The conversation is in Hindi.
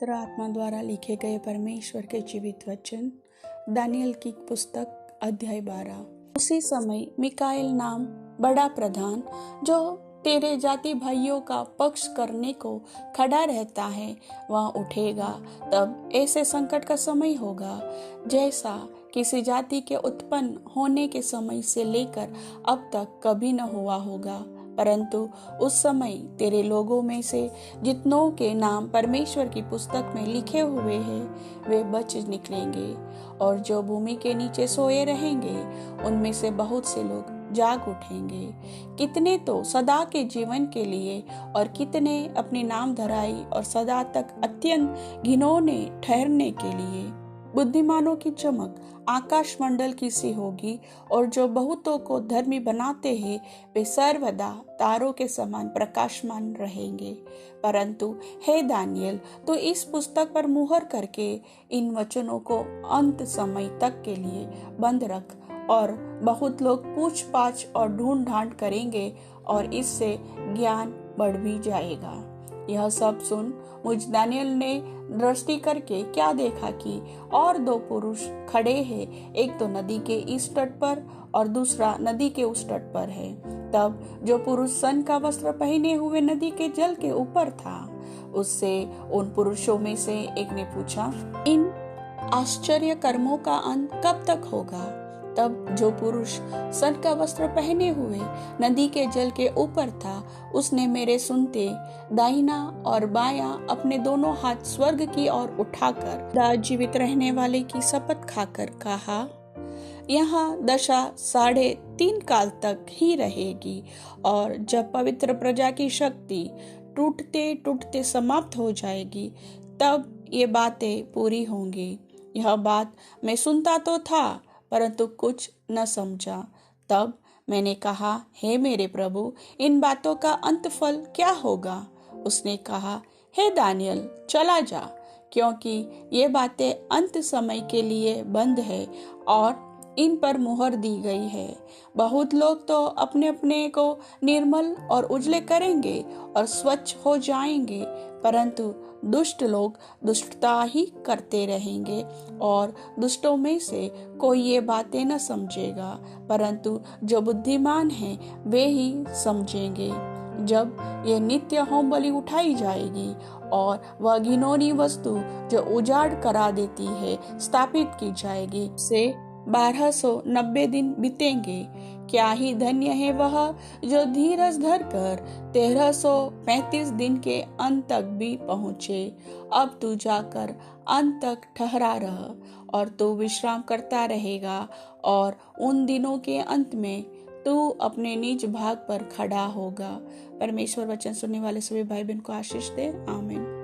पवित्र आत्मा द्वारा लिखे गए परमेश्वर के जीवित वचन, दानियल की पुस्तक अध्याय 12। उसी समय मिकाएल नाम बड़ा प्रधान, जो तेरे जाति भाइयों का पक्ष करने को खड़ा रहता है, वह उठेगा। तब ऐसे संकट का समय होगा जैसा किसी जाति के उत्पन्न होने के समय से लेकर अब तक कभी न हुआ होगा। परंतु उस समय तेरे लोगों में से जितनों के नाम परमेश्वर की पुस्तक में लिखे हुए हैं, वे बच निकलेंगे, और जो भूमि के नीचे सोए रहेंगे उनमें से बहुत से लोग जाग उठेंगे। कितने तो सदा के जीवन के लिए, और कितने अपनी नाम धराई और सदा तक अत्यंत घिनौने ठहरने के लिए। बुद्धिमानों की चमक आकाश मंडल की सी होगी, और जो बहुतों को धर्मी बनाते हैं वे सर्वदा तारों के समान प्रकाशमान रहेंगे। परंतु हे दानियल, तो इस पुस्तक पर मुहर करके इन वचनों को अंत समय तक के लिए बंद रख, और बहुत लोग पूछ पाछ और ढूंढ ढांड करेंगे, और इससे ज्ञान बढ़ भी जाएगा। यह सब सुन मुझ दानियल ने दृष्टि करके क्या देखा कि और दो पुरुष खड़े हैं, एक तो नदी के इस तट पर और दूसरा नदी के उस तट पर है। तब जो पुरुष सन का वस्त्र पहने हुए नदी के जल के ऊपर था, उससे उन पुरुषों में से एक ने पूछा, इन आश्चर्य कर्मों का अंत कब तक होगा? तब जो पुरुष सन का वस्त्र पहने हुए नदी के जल के ऊपर था, उसने मेरे सुनते दाहिना और बायां अपने दोनों हाथ स्वर्ग की ओर उठाकर जीवित रहने वाले की शपथ खाकर कहा, यहाँ दशा 3.5 काल तक ही रहेगी, और जब पवित्र प्रजा की शक्ति टूटते टूटते समाप्त हो जाएगी, तब ये बातें पूरी होंगी। यह बात मैं सुनता तो था, परंतु कुछ न समझा। तब मैंने कहा, हे मेरे प्रभु, इन बातों का अंत फल क्या होगा? उसने कहा, हे दानियल, चला जा, क्योंकि ये बातें अंत समय के लिए बंद है और इन पर मुहर दी गई है। बहुत लोग तो अपने अपने को निर्मल और उजले करेंगे और स्वच्छ हो जाएंगे, परंतु दुष्ट लोग दुष्टता ही करते रहेंगे, और दुष्टों में से कोई ये बातें न समझेगा, परंतु जो बुद्धिमान हैं वे ही समझेंगे। जब ये नित्य होम बलि उठाई जाएगी और वह घिनौनी वस्तु जो उजाड़ करा देती है स्थापित की जाएगी, से 1290 दिन बीतेंगे। क्या ही धन्य है वह जो धीरज धरकर 1335 दिन के अंत तक भी पहुँचे। अब तू जाकर अंत तक ठहरा रह, और तू विश्राम करता रहेगा, और उन दिनों के अंत में तू अपने निज भाग पर खड़ा होगा। परमेश्वर वचन सुनने वाले सभी भाई बहन को आशीष दे। आमीन।